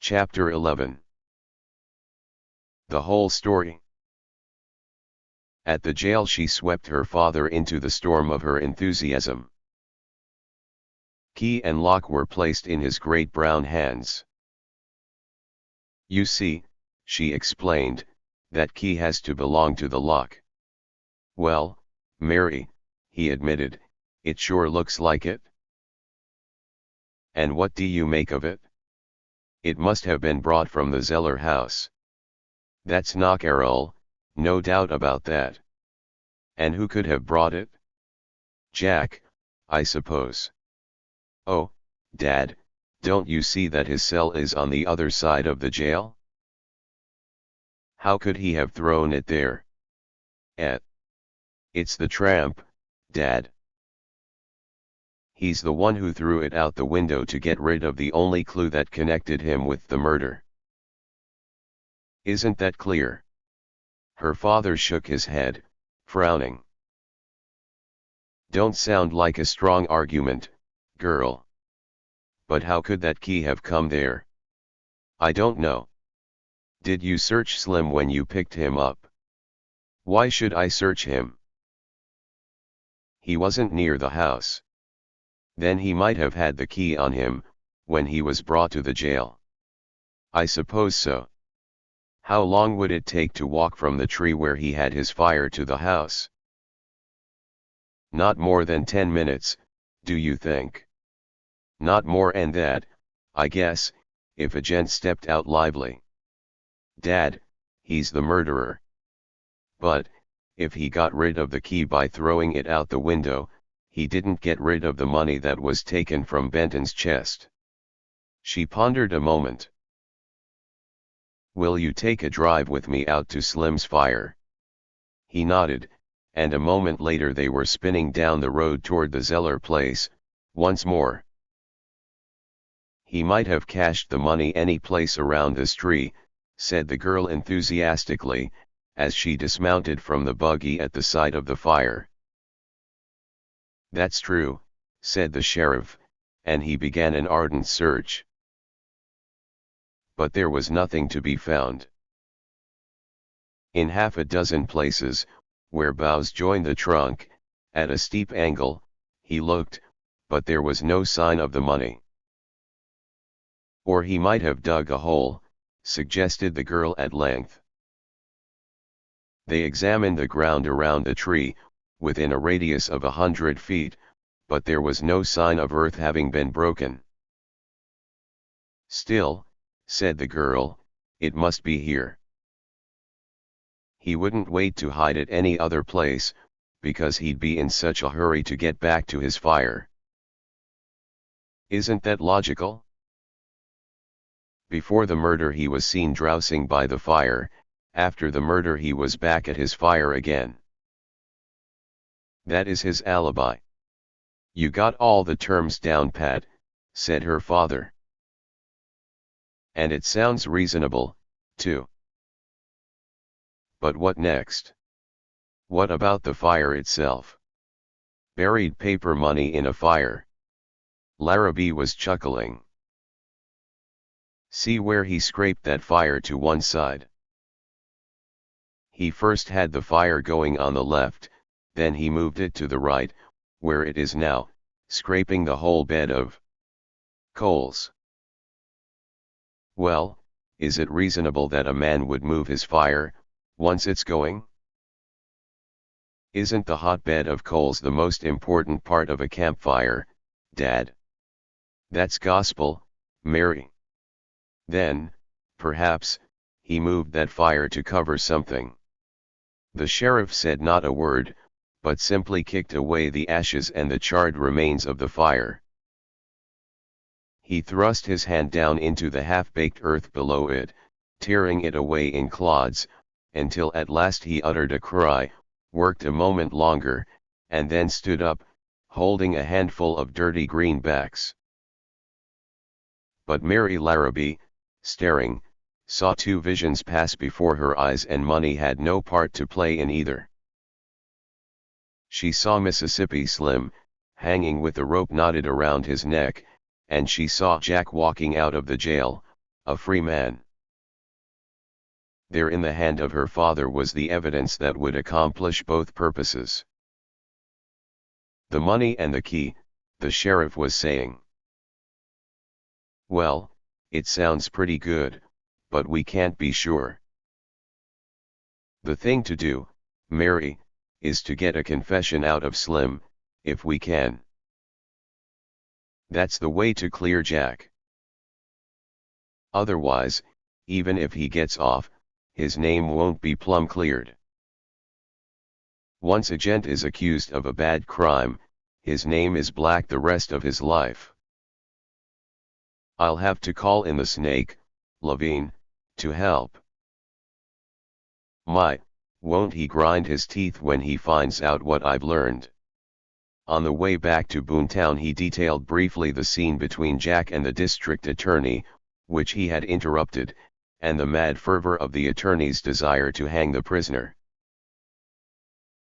Chapter 11. The whole story. At the jail she swept her father into the storm of her enthusiasm. Key and lock were placed in his great brown hands. "You see," she explained, "that key has to belong to the lock." "Well, Mary," he admitted, "it sure looks like it." "And what do you make of it?" "It must have been brought from the Zeller house." "That's knockerel, no doubt about that." "And who could have brought it?" "Jack, I suppose." "Oh, Dad, don't you see that his cell is on the other side of the jail?" "How could he have thrown it there?" "It's the tramp, Dad. He's the one who threw it out the window to get rid of the only clue that connected him with the murder. Isn't that clear?" Her father shook his head, frowning. "Don't sound like a strong argument, girl. But how could that key have come there?" "I don't know." "Did you search Slim when you picked him up?" "Why should I search him?" "He wasn't near the house." "Then he might have had the key on him, when he was brought to the jail." "I suppose so." "How long would it take to walk from the tree where he had his fire to the house?" "Not more than 10 minutes, do you think?" "Not more and that, I guess, if a gent stepped out lively." "Dad, he's the murderer." "But, if he got rid of the key by throwing it out the window, he didn't get rid of the money that was taken from Benton's chest." She pondered a moment. "Will you take a drive with me out to Slim's fire?" He nodded, and a moment later they were spinning down the road toward the Zeller place, once more. "He might have cached the money any place around this tree," said the girl enthusiastically, as she dismounted from the buggy at the side of the fire. "That's true," said the sheriff, and he began an ardent search. But there was nothing to be found. In half a dozen places, where boughs joined the trunk, at a steep angle, he looked, but there was no sign of the money. "Or he might have dug a hole," suggested the girl at length. They examined the ground around the tree, within a radius of 100 feet, but there was no sign of earth having been broken. "Still," said the girl, "it must be here. He wouldn't wait to hide it any other place, because he'd be in such a hurry to get back to his fire. Isn't that logical? Before the murder he was seen drowsing by the fire, after the murder he was back at his fire again. That is his alibi." "You got all the terms down pat," said her father. "And it sounds reasonable, too. But what next? What about the fire itself? Buried paper money in a fire." Larrabee was chuckling. "See where he scraped that fire to one side. He first had the fire going on the left, then he moved it to the right, where it is now, scraping the whole bed of coals. Well, is it reasonable that a man would move his fire, once it's going? Isn't the hotbed of coals the most important part of a campfire, Dad?" "That's gospel, Mary." "Then, perhaps, he moved that fire to cover something." The sheriff said not a word, but simply kicked away the ashes and the charred remains of the fire. He thrust his hand down into the half-baked earth below it, tearing it away in clods, until at last he uttered a cry, worked a moment longer, and then stood up, holding a handful of dirty greenbacks. But Mary Larrabee, staring, saw two visions pass before her eyes, and money had no part to play in either. She saw Mississippi Slim, hanging with a rope knotted around his neck, and she saw Jack walking out of the jail, a free man. There in the hand of her father was the evidence that would accomplish both purposes. The money and the key, the sheriff was saying. Well, it sounds pretty good, but we can't be sure. The thing to do, Mary, is to get a confession out of Slim, if we can. That's the way to clear Jack. Otherwise, even if he gets off, his name won't be plumb cleared. Once a gent is accused of a bad crime, his name is black the rest of his life. I'll have to call in the snake, Levine, to help. My, won't he grind his teeth when he finds out what I've learned. On the way back to Boomtown he detailed briefly the scene between Jack and the district attorney, which he had interrupted, and the mad fervor of the attorney's desire to hang the prisoner.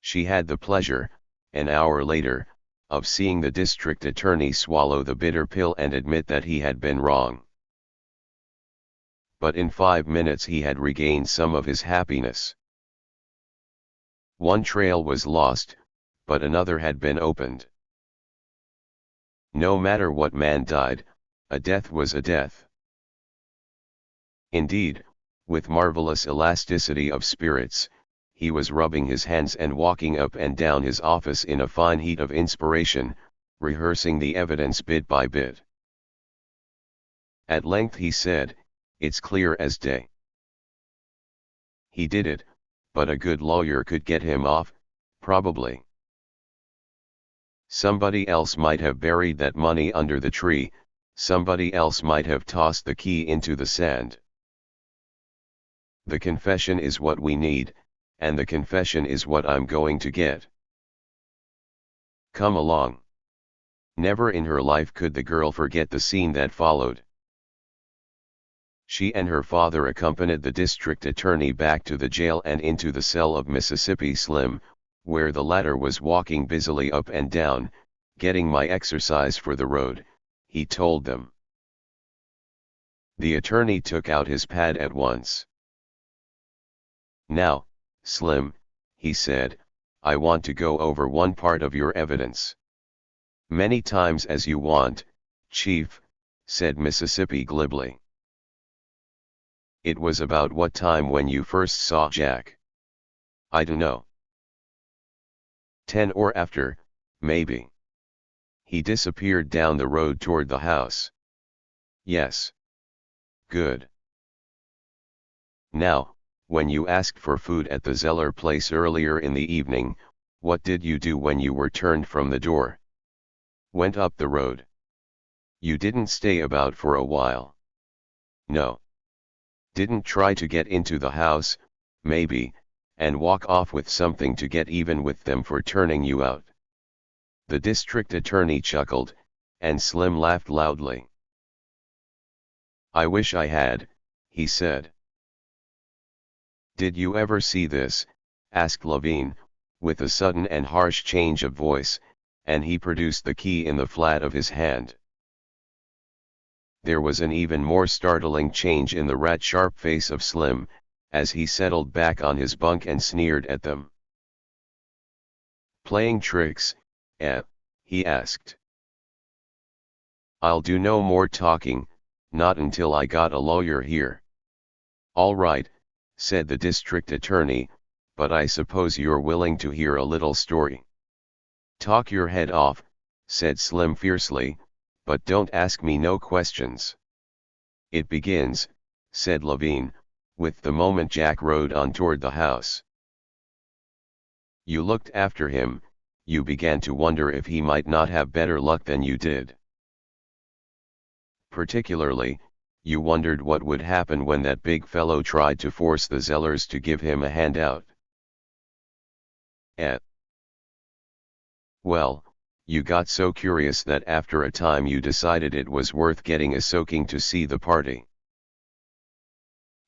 She had the pleasure, an hour later, of seeing the district attorney swallow the bitter pill and admit that he had been wrong. But in 5 minutes he had regained some of his happiness. One trail was lost, but another had been opened. No matter what man died, a death was a death. Indeed, with marvelous elasticity of spirits, he was rubbing his hands and walking up and down his office in a fine heat of inspiration, rehearsing the evidence bit by bit. At length he said, "It's clear as day. He did it, but a good lawyer could get him off, probably. Somebody else might have buried that money under the tree, somebody else might have tossed the key into the sand. The confession is what we need, and the confession is what I'm going to get. Come along." Never in her life could the girl forget the scene that followed. She and her father accompanied the district attorney back to the jail and into the cell of Mississippi Slim, where the latter was walking busily up and down, getting my exercise for the road, he told them. The attorney took out his pad at once. "Now, Slim," he said, "I want to go over one part of your evidence." "Many times as you want, Chief," said Mississippi glibly. "It was about what time when you first saw Jack?" "I dunno. 10 or after, maybe. He disappeared down the road toward the house." "Yes." "Good. Now, when you asked for food at the Zeller place earlier in the evening, what did you do when you were turned from the door?" "Went up the road." "You didn't stay about for a while?" "No." "Didn't try to get into the house, maybe, and walk off with something to get even with them for turning you out?" The district attorney chuckled, and Slim laughed loudly. "I wish I had," he said. "Did you ever see this?" asked Levine, with a sudden and harsh change of voice, and he produced the key in the flat of his hand. There was an even more startling change in the rat-sharp face of Slim, as he settled back on his bunk and sneered at them. "Playing tricks, eh?" he asked. "I'll do no more talking, not until I got a lawyer here." "All right," said the district attorney, "but I suppose you're willing to hear a little story." "Talk your head off," said Slim fiercely, "but don't ask me no questions." "It begins," said Levine, "with the moment Jack rode on toward the house. You looked after him, you began to wonder if he might not have better luck than you did. Particularly, you wondered what would happen when that big fellow tried to force the Zellers to give him a handout. Well, you got so curious that after a time you decided it was worth getting a soaking to see the party.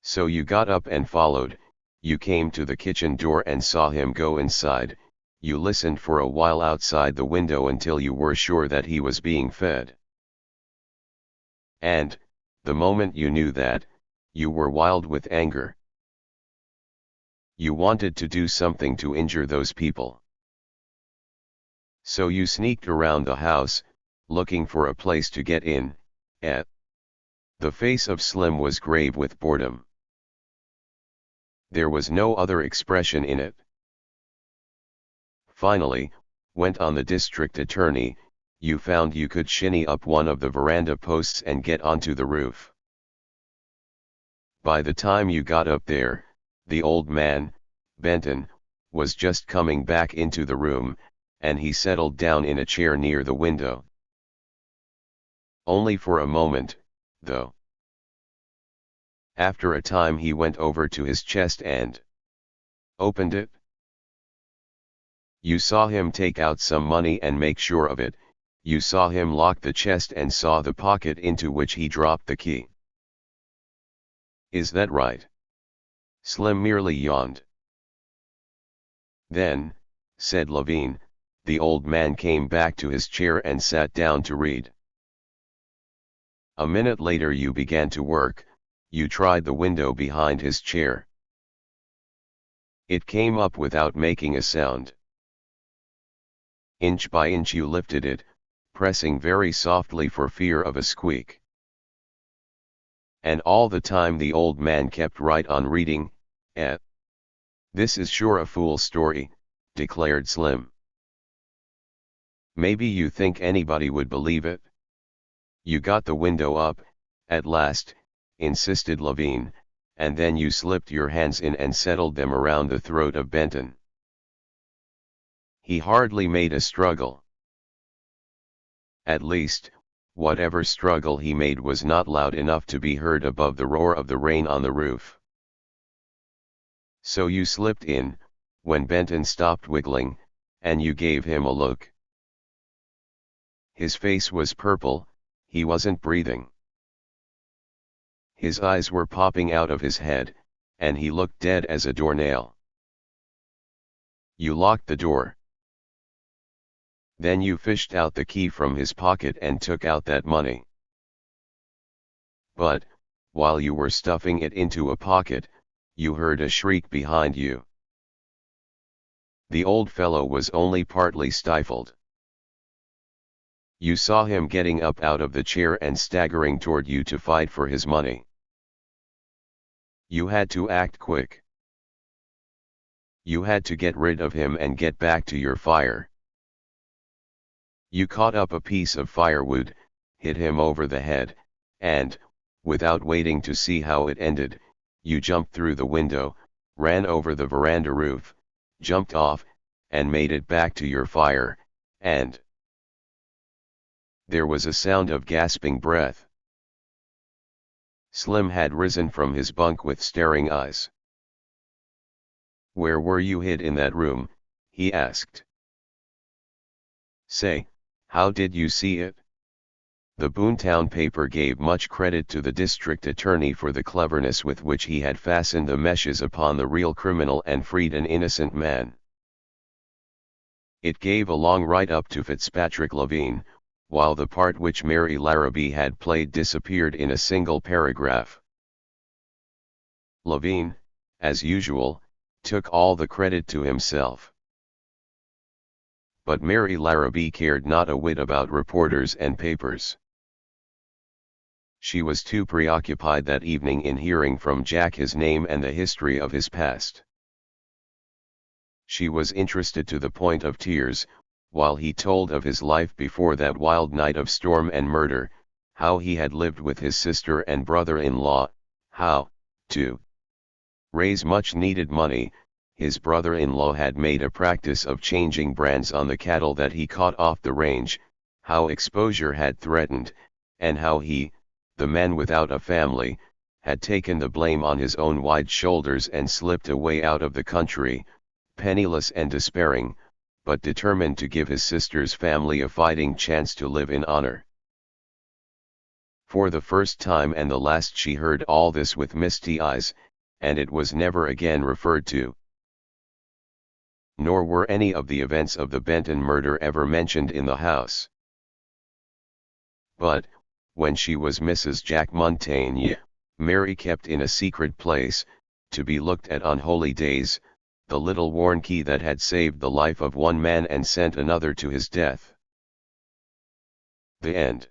So you got up and followed, you came to the kitchen door and saw him go inside, you listened for a while outside the window until you were sure that he was being fed. And, The moment you knew that, you were wild with anger. You wanted to do something to injure those people. So you sneaked around the house, looking for a place to get in. The face of Slim was grave with boredom. There was no other expression in it. Finally, went on the district attorney, you found you could shinny up one of the veranda posts and get onto the roof. By the time you got up there, the old man, Benton, was just coming back into the room, and he settled down in a chair near the window. Only for a moment, though. After a time he went over to his chest and opened it. You saw him take out some money and make sure of it, you saw him lock the chest and saw the pocket into which he dropped the key. Is that right? Slim merely yawned. Then, said Levine, the old man came back to his chair and sat down to read. A minute later you began to work, you tried the window behind his chair. It came up without making a sound. Inch by inch you lifted it, pressing very softly for fear of a squeak. And all the time the old man kept right on reading. This is sure a fool story, declared Slim. Maybe you think anybody would believe it? You got the window up, at last, insisted Levine, and then you slipped your hands in and settled them around the throat of Benton. He hardly made a struggle. At least, whatever struggle he made was not loud enough to be heard above the roar of the rain on the roof. So you slipped in, when Benton stopped wiggling, and you gave him a look. His face was purple, he wasn't breathing. His eyes were popping out of his head, and he looked dead as a doornail. You locked the door. Then you fished out the key from his pocket and took out that money. But, while you were stuffing it into a pocket, you heard a shriek behind you. The old fellow was only partly stifled. You saw him getting up out of the chair and staggering toward you to fight for his money. You had to act quick. You had to get rid of him and get back to your fire. You caught up a piece of firewood, hit him over the head, and, without waiting to see how it ended, you jumped through the window, ran over the veranda roof, jumped off, and made it back to your fire, and there was a sound of gasping breath. Slim had risen from his bunk with staring eyes. "Where were you hid in that room?" he asked. "Say, how did you see it?" The Boontown paper gave much credit to the district attorney for the cleverness with which he had fastened the meshes upon the real criminal and freed an innocent man. It gave a long write-up to Fitzpatrick Levine, while the part which Mary Larrabee had played disappeared in a single paragraph. Levine, as usual, took all the credit to himself. But Mary Larrabee cared not a whit about reporters and papers. She was too preoccupied that evening in hearing from Jack his name and the history of his past. She was interested to the point of tears, while he told of his life before that wild night of storm and murder, how he had lived with his sister and brother-in-law, how, to raise much needed money, his brother-in-law had made a practice of changing brands on the cattle that he caught off the range, how exposure had threatened, and how he, the man without a family, had taken the blame on his own wide shoulders and slipped away out of the country, penniless and despairing, but determined to give his sister's family a fighting chance to live in honor. For the first time and the last she heard all this with misty eyes, and it was never again referred to. Nor were any of the events of the Benton murder ever mentioned in the house. But, when she was Mrs. Jack Montaigne, Mary kept in a secret place, to be looked at on holy days, the little worn key that had saved the life of one man and sent another to his death. The end.